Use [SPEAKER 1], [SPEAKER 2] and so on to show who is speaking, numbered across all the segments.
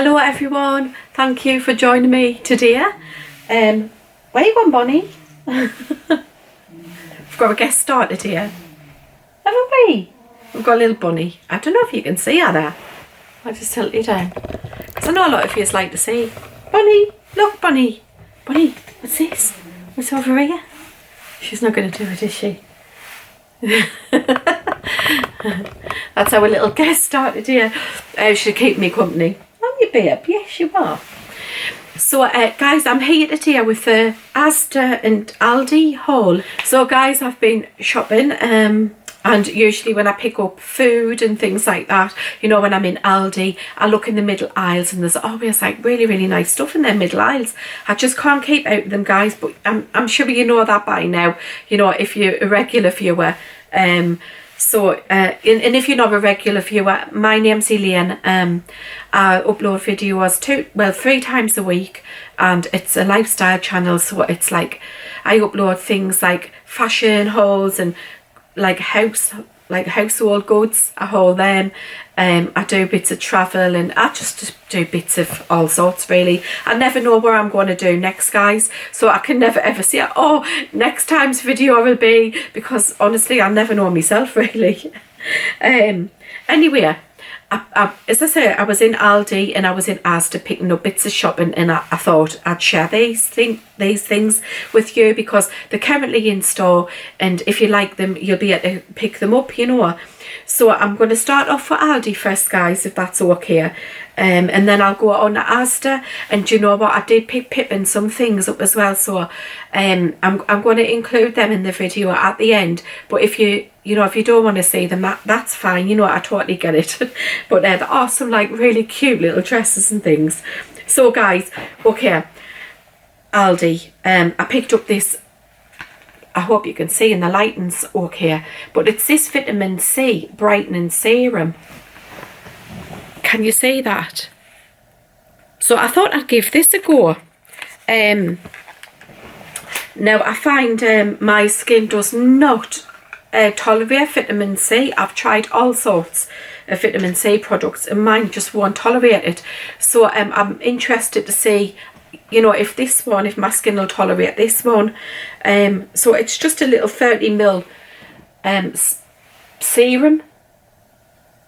[SPEAKER 1] Hello everyone, thank you for joining me today. Where you going, Bonnie? We've got a guest started here, haven't we? We've got a little bunny. I don't know if you can see her there. I'll just tilt you down, because I know a lot of you like to see. Bunny, look Bunny. Bunny, what's this? What's over here? She's not going to do it, is she? That's our little guest started here. She'll keep me company. Aren't you, babe? Yes, you are. So, guys, I'm here today with the Asda and Aldi haul. So, guys, I've been shopping, and usually when I pick up food and things like that, you know, when I'm in Aldi, I look in the middle aisles and there's always like really, really nice stuff in their middle aisles. I just can't keep out of them, guys, but I'm sure you know that by now, you know, if you're a regular viewer. And if you're not a regular viewer, my name's Elaine. I upload videos 3 times a week, and it's a lifestyle channel, so it's like I upload things like fashion hauls and like household goods. I haul them. I do bits of travel, and I just do bits of all sorts, really. I never know where I'm going to do next, guys, so I can never ever say, oh, next time's video will be, because honestly I never know myself, really. Anyway, as I say, I was in Aldi and I was in Asda picking up bits of shopping, and I thought I'd share these things with you because they're currently in store, and if you like them, you'll be able to pick them up, you know. So I'm going to start off with Aldi first, guys, if that's okay. And then I'll go on to Asda, and you know what, I did pick Pippin some things up as well, so I'm going to include them in the video at the end. But if you don't want to see them, that's fine, you know, I totally get it. But they're awesome, like really cute little dresses and things. So guys, okay, Aldi, I picked up this, I hope you can see in the lighting's okay, but it's this vitamin C brightening serum. Can you see that? So I thought I'd give this a go. Now I find my skin does not tolerate vitamin C. I've tried all sorts of vitamin C products and mine just won't tolerate it. So I'm interested to see, you know, if my skin will tolerate this one. So it's just a little 30ml serum,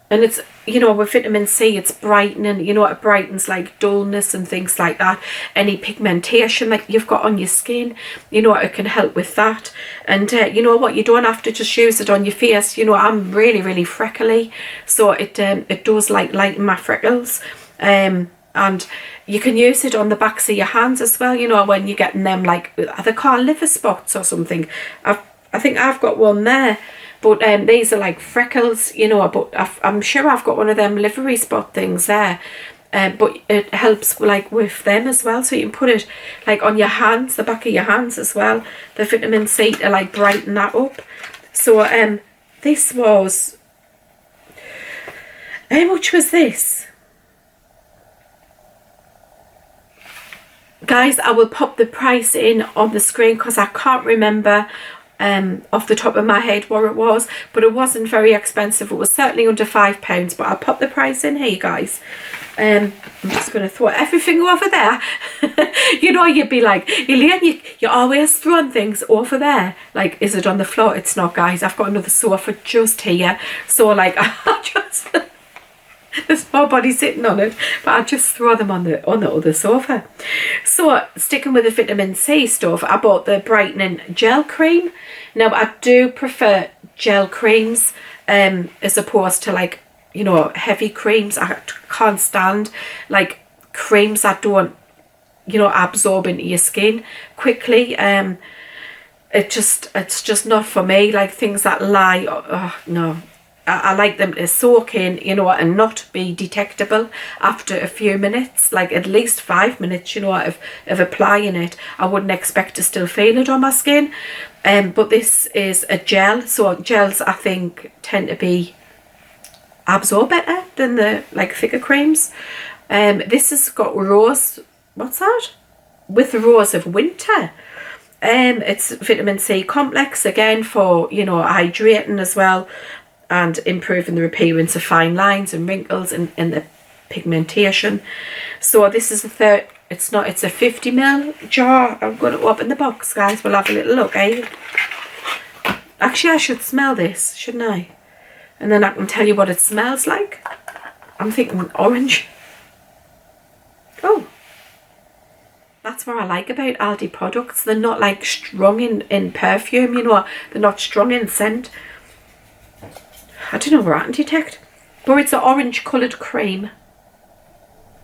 [SPEAKER 1] and it's, you know, with vitamin C, it's brightening, you know, it brightens like dullness and things like that. Any pigmentation that you've got on your skin, you know, it can help with that. And you know what, you don't have to just use it on your face. You know, I'm really, really freckly, so it does like lighten my freckles. And you can use it on the backs of your hands as well, you know, when you're getting them, like, are they called liver spots or something? I think I've got one there. But these are like freckles, you know, but I'm sure I've got one of them livery spot things there. But it helps like with them as well. So you can put it like on your hands, the back of your hands as well. The vitamin C to like brighten that up. So this was, how much was this? Guys, I will pop the price in on the screen because I can't remember off the top of my head what it was, but it wasn't very expensive. It was certainly under £5, but I'll pop the price in here, guys. I'm just going to throw everything over there. You know, you'd be like, Elaine, you're always throwing things over there. Like, is it on the floor? It's not, guys. I've got another sofa just here. So, like, I just... There's nobody sitting on it, but I just throw them on the other sofa. So sticking with the vitamin C stuff, I bought the brightening gel cream. Now I do prefer gel creams as opposed to, like, you know, heavy creams. I can't stand like creams that don't, you know, absorb into your skin quickly. It's just not for me. Like things that lie, oh no. I like them to soak in, you know, and not be detectable after a few minutes, like at least 5 minutes, you know, of applying it. I wouldn't expect to still feel it on my skin. But this is a gel, so gels I think tend to be absorb better than the like thicker creams. This has got rose, what's that? With the rose of winter. It's vitamin C complex, again for, you know, hydrating as well, and improving the appearance of fine lines and wrinkles and the pigmentation. So this is the third, it's a 50ml jar. I'm going to open the box, guys. We'll have a little look, eh? Actually, I should smell this, shouldn't I? And then I can tell you what it smells like. I'm thinking orange. Oh. That's what I like about Aldi products. They're not like strong in perfume, you know. They're not strong in scent. I don't know where I can detect. But it's an orange coloured cream.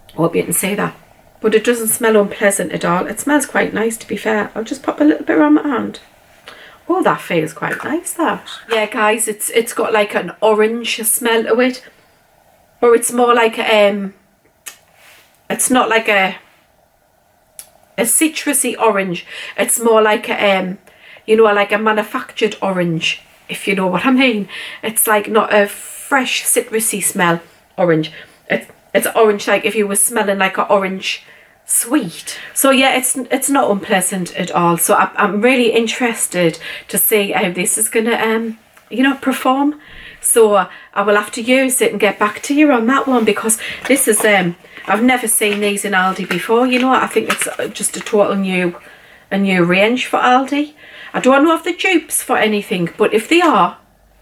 [SPEAKER 1] I hope you can see that. But it doesn't smell unpleasant at all. It smells quite nice, to be fair. I'll just pop a little bit around my hand. Oh, that feels quite nice, that. Yeah, guys, it's got like an orange smell to it. Or it's more like it's not like a citrusy orange. It's more like a you know, like a manufactured orange, if you know what I mean. It's like not a fresh citrusy smell orange. It's orange like if you were smelling like an orange sweet. So yeah, it's not unpleasant at all. So I'm really interested to see how this is gonna you know, perform. So I will have to use it and get back to you on that one, because this is I've never seen these in Aldi before, you know. I think it's just a total new range for Aldi. I don't know if they're dupes for anything, but if they are,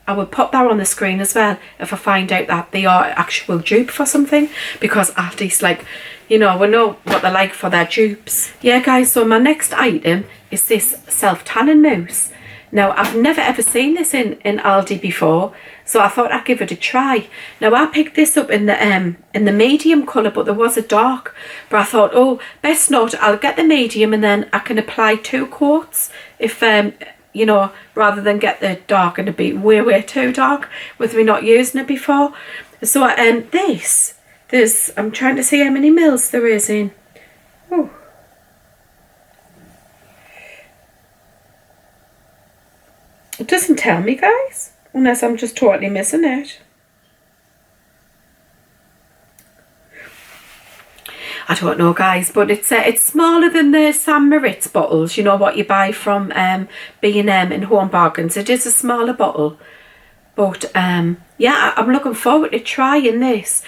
[SPEAKER 1] I will pop that on the screen as well if I find out that they are actual dupe for something, because Aldi's like, you know, we know what they're like for their dupes. Yeah, guys, so my next item is this self-tanning mousse. Now, I've never ever seen this in Aldi before, so I thought I'd give it a try. Now, I picked this up in the medium colour, but there was a dark. But I thought, oh, best not, I'll get the medium and then I can apply 2 coats if, you know, rather than get the dark and it'd be way too dark with me not using it before. So, I'm trying to see how many mils there is in. Oh. It doesn't tell me, guys, unless I'm just totally missing it. I don't know, guys, but it's smaller than the St. Moritz bottles, you know, what you buy from B&M and Home Bargains. It is a smaller bottle. But, yeah, I'm looking forward to trying this.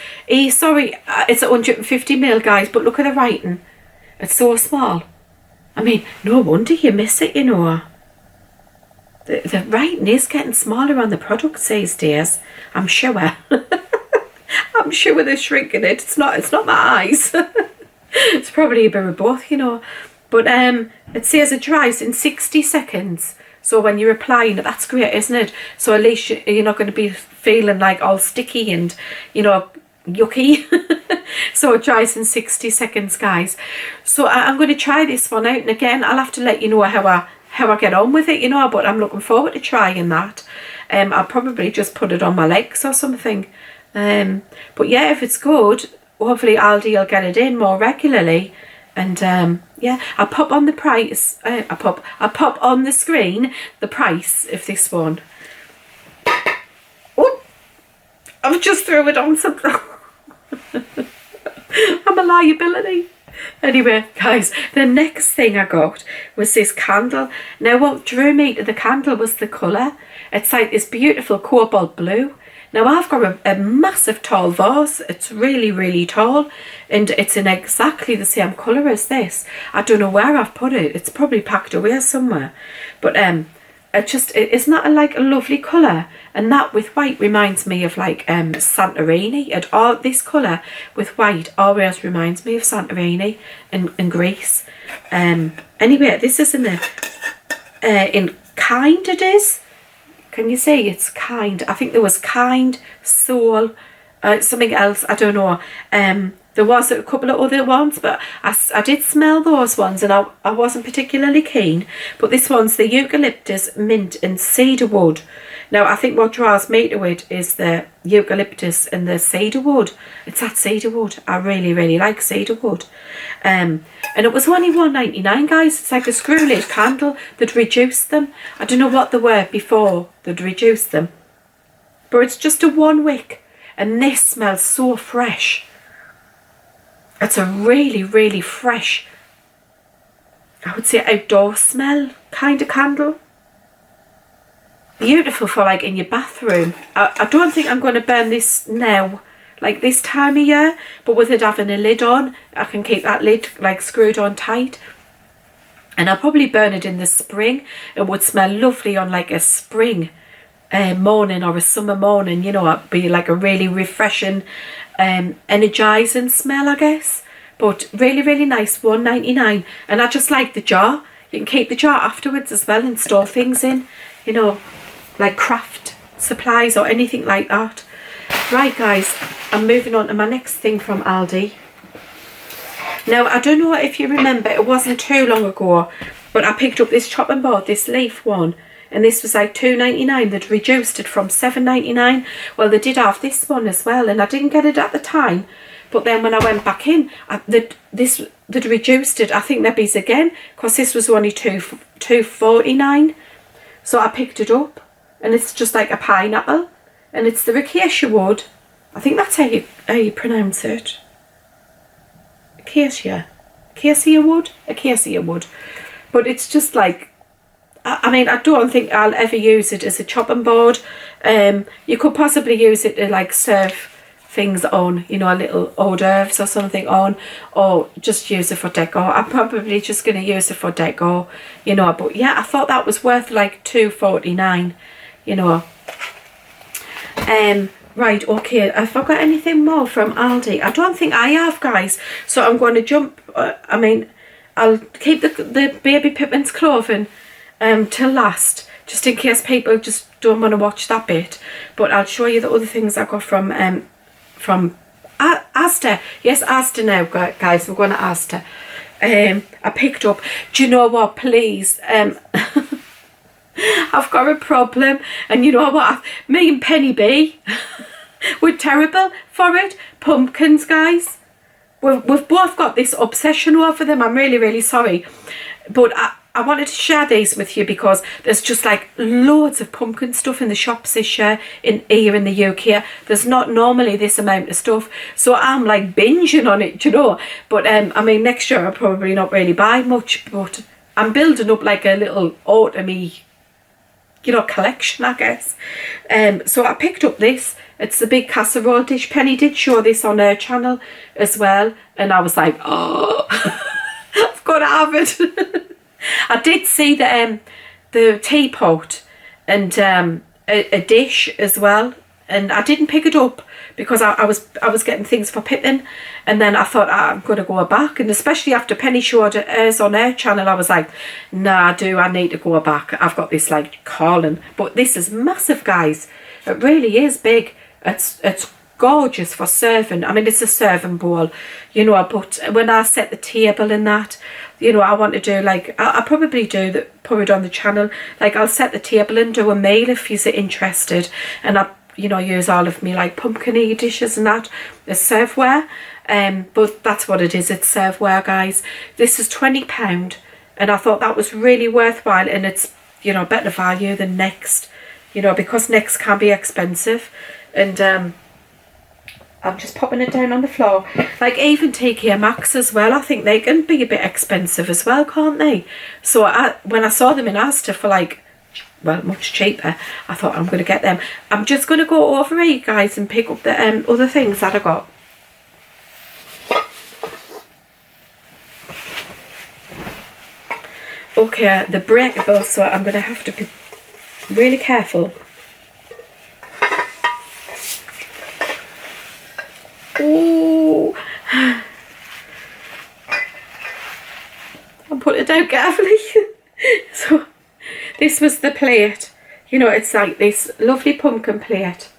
[SPEAKER 1] Sorry, it's 150ml, guys, but look at the writing. It's so small. I mean, no wonder you miss it, you know. The writing is getting smaller on the products these days, I'm sure. I'm sure they're shrinking it. It's not my eyes. It's probably a bit of both, you know. But it says it dries in 60 seconds. So when you're applying it, that's great, isn't it? So at least you're not going to be feeling like all sticky and, you know, yucky. So it dries in 60 seconds, guys. So I'm going to try this one out. And again, I'll have to let you know how I get on with it, you know, but I'm looking forward to trying that. I'll probably just put it on my legs or something. But yeah, if it's good, hopefully Aldi will get it in more regularly. And yeah, I'll pop on the price. I'll pop on the screen the price of this one. Oh, I've just threw it on something. I'm a liability. Anyway, guys, the next thing I got was this candle. Now, what drew me to the candle was the colour. It's like this beautiful cobalt blue. Now, I've got a massive tall vase. It's really tall, and it's in exactly the same colour as this. I don't know where I've put it. It's probably packed away somewhere. But it's not like a lovely colour, and that with white reminds me of like Santorini. And all this colour with white always reminds me of Santorini and Greece. Anyway, this is in Kind. It is. Can you see? It's Kind. I think there was Kind, Soul, something else. I don't know. There was a couple of other ones, but I did smell those ones and I wasn't particularly keen. But this one's the eucalyptus, mint and cedar wood. Now, I think what draws me to it is the eucalyptus and the cedar wood. It's that cedar wood. I really like cedar wood. And it was only $1.99, guys. It's like a screw lid candle. They'd reduced them. I don't know what they were before they'd reduced them. But it's just a 1 wick. And this smells so fresh. It's a really fresh, I would say outdoor smell kind of candle. Beautiful for like in your bathroom. I don't think I'm going to burn this now like this time of year, but with it having a lid on, I can keep that lid like screwed on tight. And I'll probably burn it in the spring. It would smell lovely on like a spring morning or a summer morning, you know. It'd be like a really refreshing, energizing smell, I guess. But really, really nice, $1.99. And I just like the jar. You can keep the jar afterwards as well and store things in, you know, like craft supplies or anything like that. Right, guys, I'm moving on to my next thing from Aldi. Now, I don't know if you remember, it wasn't too long ago, but I picked up this chopping board, this leaf one, and this was like $2.99. They'd reduced it from $7.99. Well, they did have this one as well, and I didn't get it at the time, but then when I went back in, they'd reduced it, I think maybe again, because this was only $2.49. So I picked it up, and it's just like a pineapple, and it's the acacia wood. I think that's how you pronounce it. Acacia wood. But it's just like, I mean, I don't think I'll ever use it as a chopping board. You could possibly use it to like serve things on, you know, a little hors d'oeuvres or something on, or just use it for decor. I'm probably just going to use it for decor, you know. But yeah, I thought that was worth like $2.49, you know. Right, okay, have I got anything more from Aldi? I don't think I have, guys. So I'm going to jump, I mean, I'll keep the baby Pippin's clothing till last, just in case people just don't want to watch that bit. But I'll show you the other things I got from Asda. Yes, Asda now, guys, we're going to Asda. I picked up, do you know what, please, I've got a problem, and you know what, me and Penny B, we're terrible for it. Pumpkins, guys, we've both got this obsession over them. I'm really, really sorry, but I wanted to share these with you because there's just like loads of pumpkin stuff in the shops this year here in the UK. There's not normally this amount of stuff, so I'm like binging on it, you know. But I mean, next year I'll probably not really buy much, but I'm building up like a little autumny, you know, collection, I guess. So I picked up this. It's the big casserole dish. Penny did show this on her channel as well, and I was like, oh, I've got to have it. I did see the teapot and a dish as well, and I didn't pick it up because I was getting things for Pippin, and then I thought I'm going to go back, and especially after Penny showed hers on her channel, I was like, nah, I need to go back. I've got this like calling. But this is massive, guys. It really is big. It's gorgeous for serving. I mean, it's a serving bowl, you know, but when I set the table in that, you know, I want to do like, I'll probably put it on the channel, like I'll set the table and do a meal if you're interested, and I, you know, use all of me like pumpkin-y dishes and that as serveware. But that's what it is, it's serveware, guys. This is £20, and I thought that was really worthwhile, and it's, you know, better value than Next, you know, because Next can be expensive. And I'm just popping it down on the floor. Like even TK Maxx as well, I think they can be a bit expensive as well, can't they? So when I saw them in Asda for like, well, much cheaper, I thought I'm going to get them. I'm just going to go over here, guys, and pick up the other things that I got. Okay, the breakable, so I'm going to have to be really careful. Ooh. I'll put it down carefully. So this was the plate, you know, it's like this lovely pumpkin plate,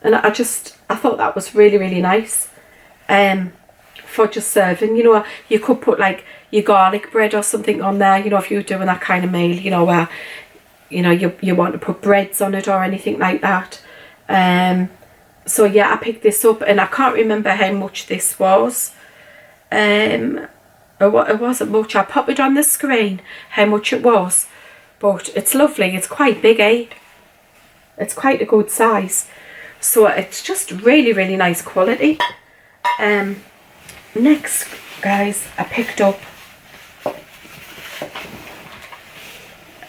[SPEAKER 1] and I thought that was really, really nice for just serving. You know, you could put like your garlic bread or something on there, you know, if you're doing that kind of meal, you know, where, you know, you want to put breads on it or anything like that. So yeah, I picked this up, and I can't remember how much this was. It wasn't much. I'll pop it on the screen how much it was, but it's lovely. It's quite big, eh? It's quite a good size, so it's just really, really nice quality. Next, guys, I picked up,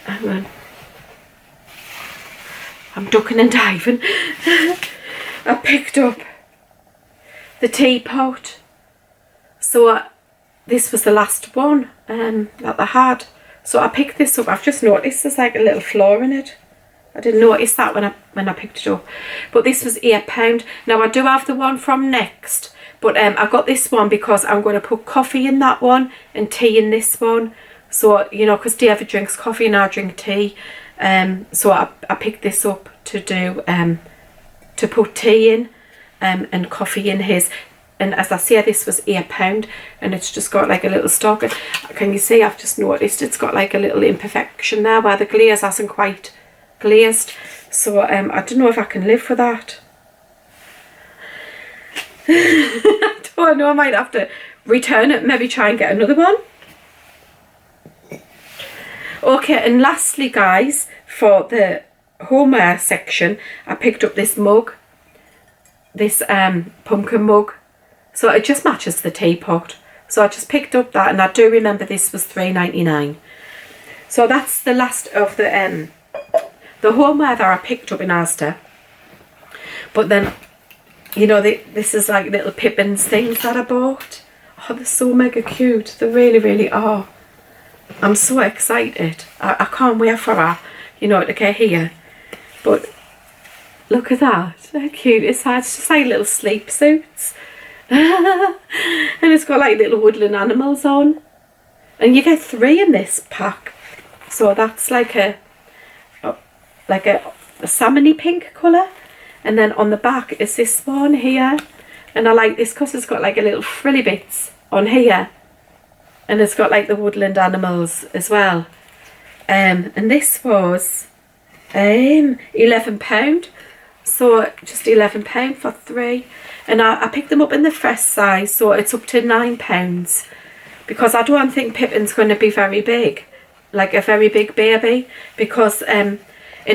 [SPEAKER 1] hang on, I'm ducking and diving. I picked up the teapot. So this was the last one that I had. So I picked this up. I've just noticed there's like a little flaw in it. I didn't notice that when I picked it up. But this was £8. Now I do have the one from Next. But I got this one because I'm going to put coffee in that one and tea in this one. So, you know, because David drinks coffee and I drink tea. So I picked this up to do, to put tea in and coffee in his. And as I say, this was £8 and it's just got like a little stalk. Can you see? I've just noticed it's got like a little imperfection there where the glaze hasn't quite glazed. So I don't know if I can live with that. I don't know, I might have to return it, maybe try and get another one. Okay, and lastly guys, for the homeware section, I picked up this mug, this pumpkin mug. So it just matches the teapot. So I just picked up that, and I do remember this was $3.99. So that's the last of the homeware that I picked up in Asda. But then, you know, this is like little Pippins things that I bought. Oh, they're so mega cute. They really, really are. I'm so excited. I can't wait for her, you know, to get here. But look at that. How cute is that? It's just like little sleep suits. And it's got like little woodland animals on. And you get 3 in this pack. So that's like a salmony pink colour. And then on the back is this one here. And I like this because it's got like a little frilly bits on here. And it's got like the woodland animals as well. And this was £11. So just £11 for 3. And I picked them up in the fresh size, so it's up to £9. Because I don't think Pippin's going to be very big. Like a very big baby. Because in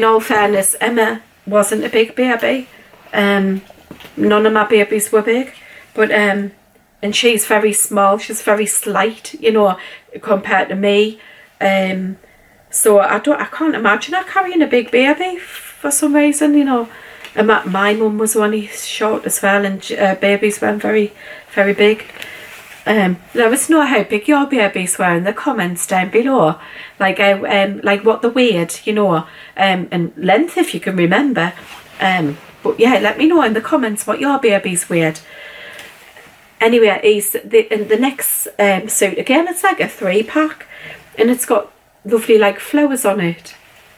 [SPEAKER 1] all fairness, Emma wasn't a big baby. None of my babies were big. But and she's very small. She's very slight, you know, compared to me. So I can't imagine her carrying a big baby for some reason, you know. And my mum was only short as well, and babies weren't very, very big. Let us know how big your babies were in the comments down below. Like what they weighed, you know, and length if you can remember. But yeah, let me know in the comments what your babies weighed. Anyway, the next suit, again, it's like a 3-pack, and it's got lovely like flowers on it.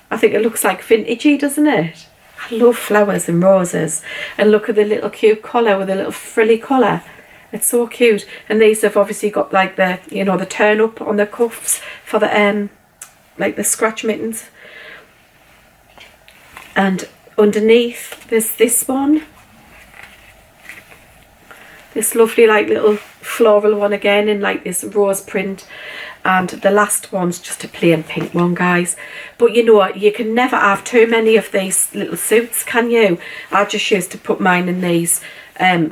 [SPEAKER 1] I think it looks like vintagey, doesn't it? I love flowers and roses. And look at the little cute collar with a little frilly collar. It's so cute. And these have obviously got like the, you know, the turn up on the cuffs for the like the scratch mittens. And underneath there's this one. This lovely like little floral one again in like this rose print. And the last one's just a plain pink one, guys. But you know, you can never have too many of these little suits, can you? I just used to put mine in these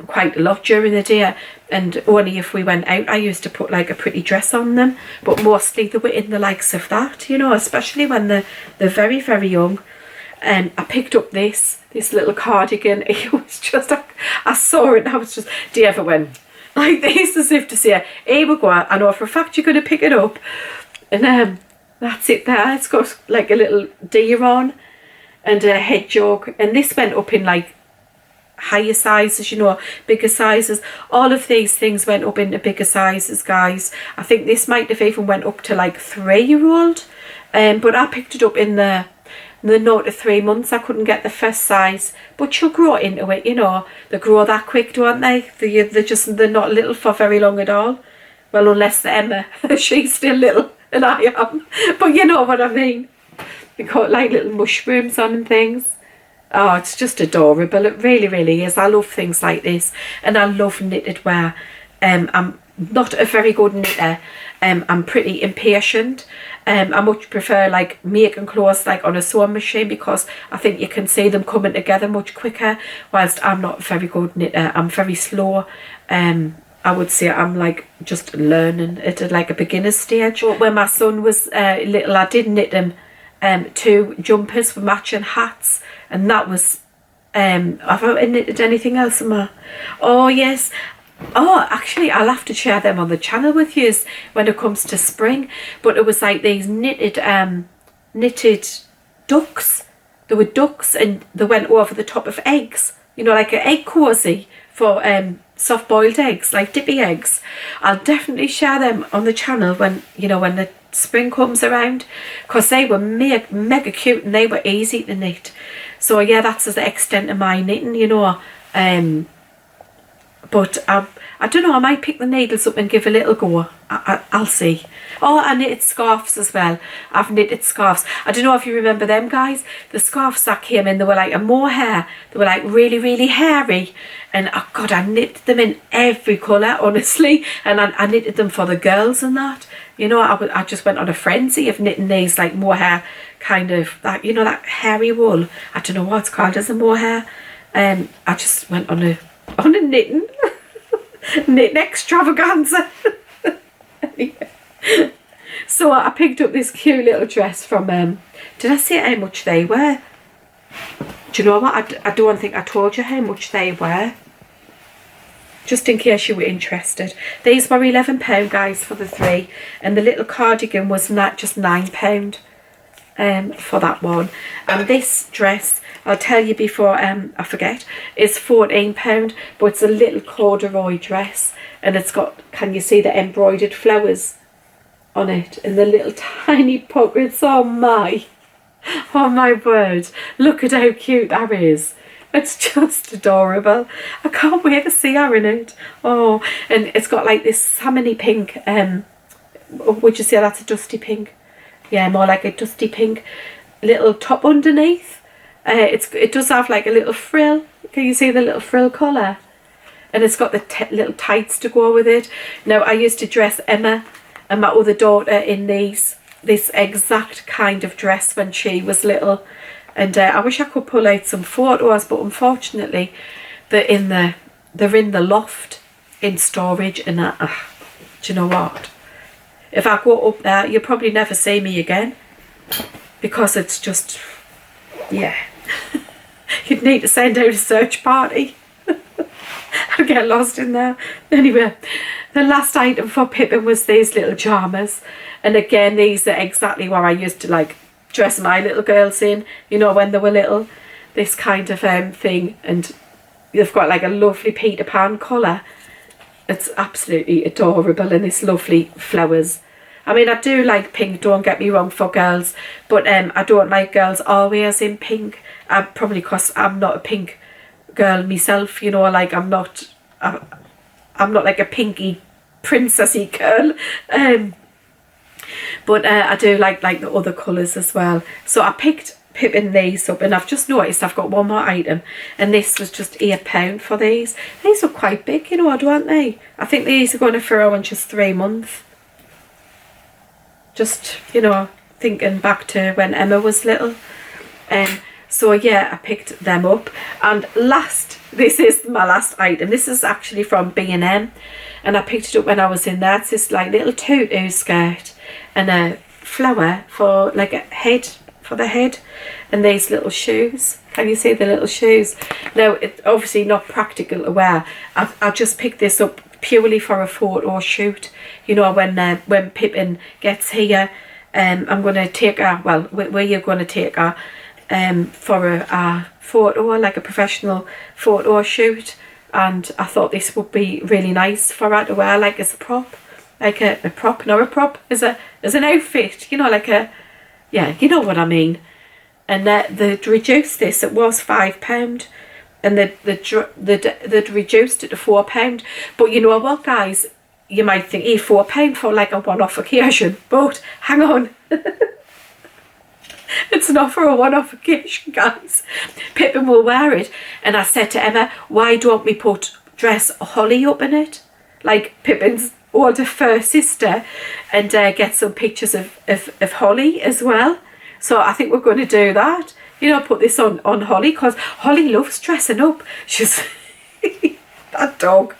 [SPEAKER 1] quite a lot during the day. And only if we went out, I used to put like a pretty dress on them. But mostly they were in the likes of that, you know, especially when they're very, very young. I picked up this little cardigan. It was just, I saw it and I was just, do you ever went like this, as if to say, here we go, I know for a fact you're going to pick it up. And that's it there. It's got like a little deer on and a hedgehog. And this went up in like higher sizes, you know, bigger sizes. All of these things went up into bigger sizes, guys. I think this might have even went up to like 3-year-old. But I picked it up in the 0 to 3 months. I couldn't get the first size, but she'll grow into it, you know. They grow that quick, don't they? They're not little for very long at all. Well, unless Emma, she's still little and I am. But you know what I mean. They got like little mushrooms on and things. Oh, it's just adorable. It really, really is. I love things like this, and I love knitted wear. I'm not a very good knitter. I'm pretty impatient. I much prefer like making clothes like on a sewing machine, because I think you can see them coming together much quicker, whilst I'm not a very good knitter. I'm very slow. I would say I'm like just learning at like a beginner stage. But when my son was little, I did knit him 2 jumpers with matching hats, and that was Have I knitted anything else in my... Oh yes. Oh, actually, I'll have to share them on the channel with you when it comes to spring. But it was like these knitted ducks. There were ducks and they went over the top of eggs. You know, like an egg cozy for soft boiled eggs, like dippy eggs. I'll definitely share them on the channel when, you know, when the spring comes around, because they were mega cute and they were easy to knit. So yeah, that's the extent of my knitting, you know. But I don't know, I might pick the needles up and give a little go. I'll see. Oh, I knitted scarves as well. I've knitted scarves. I don't know if you remember them, guys. The scarves that came in, they were like a mohair. They were like really, really hairy. And oh God, I knitted them in every colour, honestly. And I knitted them for the girls and that. You know, I just went on a frenzy of knitting these like mohair kind of, that, you know, that hairy wool. I don't know what it's called as a mohair. I just went on a knitting extravaganza. Anyway. So I picked up this cute little dress from did I say how much they were? Do you know what, I don't think I told you how much they were, just in case you were interested. These were £11, guys, for the 3, and the little cardigan was not just £9 for that one. And this dress, I'll tell you before I forget, is £14, but it's a little corduroy dress, and it's got, can you see the embroidered flowers on it and the little tiny pockets? Oh my word, look at how cute that is. It's just adorable. I can't wait to see her in it. Oh, and it's got like this salmony pink, would you say that's a dusty pink? Yeah, more like a dusty pink little top underneath. It does have like a little frill. Can you see the little frill collar? And it's got the little tights to go with it. Now, I used to dress Emma and my other daughter in this exact kind of dress when she was little. And I wish I could pull out some photos, but unfortunately they're in the loft in storage. And do you know what? If I go up there, you'll probably never see me again, because it's just, yeah. You'd need to send out a search party. I'd get lost in there. Anyway, the last item for Pippin was these little pyjamas. And again, these are exactly what I used to like dress my little girls in, you know, when they were little. This kind of thing. And they've got like a lovely Peter Pan collar. It's absolutely adorable, and this lovely flowers. I mean, I do like pink, don't get me wrong, for girls, but I don't like girls always in pink. Probably because I'm not a pink girl myself, you know, like I'm not like a pinky princessy girl. But I do like the other colours as well. So I picked Pippin these up, and I've just noticed I've got one more item, and this was just £8 for these. These are quite big, you know, aren't they? I think these are going to throw in just 3 months. Just, you know, thinking back to when Emma was little. So yeah, I picked them up. And this is my last item. This is actually from B&M, and I picked it up when I was in there. It's this like little Toto skirt and a flower for like a head, for the head, and these little shoes. Can you see the little shoes? Now, it's obviously not practical to wear. I just picked this up purely for a photo shoot. You know, when Pippin gets here, I'm going to take her, well, where you're going to take her for a photo, like a professional photo shoot. And I thought this would be really nice for her to wear, like as a prop. Like a prop, not a prop, as an outfit, you know, like a, yeah, you know what I mean. And they'd reduced this, it was £5, and they'd reduced it to £4. But you know what, guys, you might think, £4 for like a one-off occasion, but hang on. It's not for a one-off occasion, guys. Pippin will wear it. And I said to Emma, why don't we dress Holly up in it? Like Pippin's older first sister, and get some pictures of Holly as well. So I think we're going to do that. You know, put this on Holly, because Holly loves dressing up. She's that dog.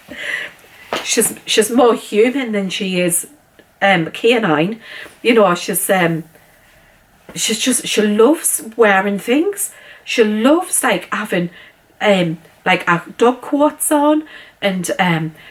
[SPEAKER 1] She's more human than she is canine. You know, she loves wearing things. She loves like having like our dog coats on, and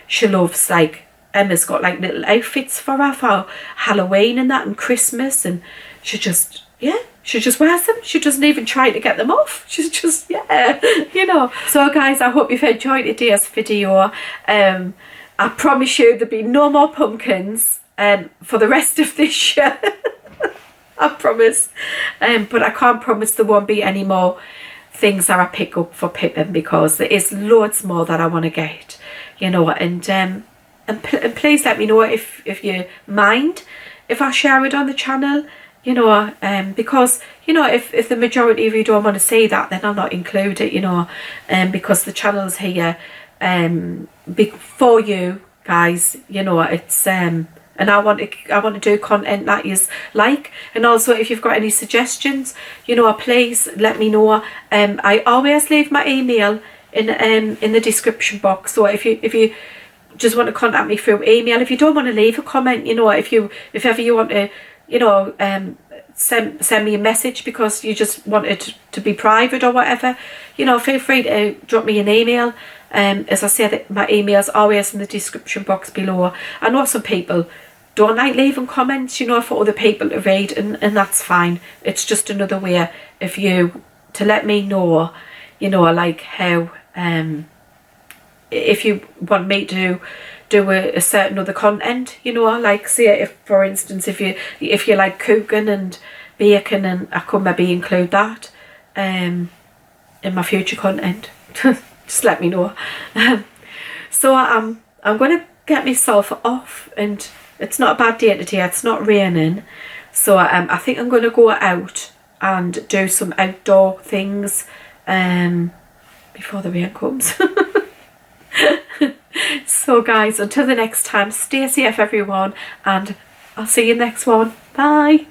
[SPEAKER 1] she loves, like, Emma's got like little outfits for her for Halloween and that, and Christmas, and she just, yeah, she just wears them. She doesn't even try to get them off. She's just, yeah, you know. So guys, I hope you've enjoyed today's video. I promise you there'll be no more pumpkins for the rest of this year. I promise. But I can't promise there won't be any more things that I pick up for Pippin, because there is loads more that I want to get, you know. And please let me know if you mind if I share it on the channel, you know, because, you know, if the majority of you don't want to see that, then I'll not include it, you know, because the channel's here for you guys, you know. It's and I want to do content that is like, and also if you've got any suggestions, you know, please let me know. I always leave my email in the description box, so if you just want to contact me through email, if you don't want to leave a comment, you know, if ever you want to, you know, send me a message because you just want it to be private or whatever, you know, feel free to drop me an email. As I said, my email's always in the description box below. I know some people don't like leaving comments, you know, for other people to read, and that's fine. It's just another way of you to let me know, you know, like how if you want me to do a certain other content, you know, like say if, for instance, if you like cooking and baking, and I could maybe include that in my future content. Just let me know. So I'm going to get myself off, and it's not a bad day today, it's not raining, so I think I'm going to go out and do some outdoor things before the rain comes. So guys, until the next time, stay safe everyone, and I'll see you next one. Bye.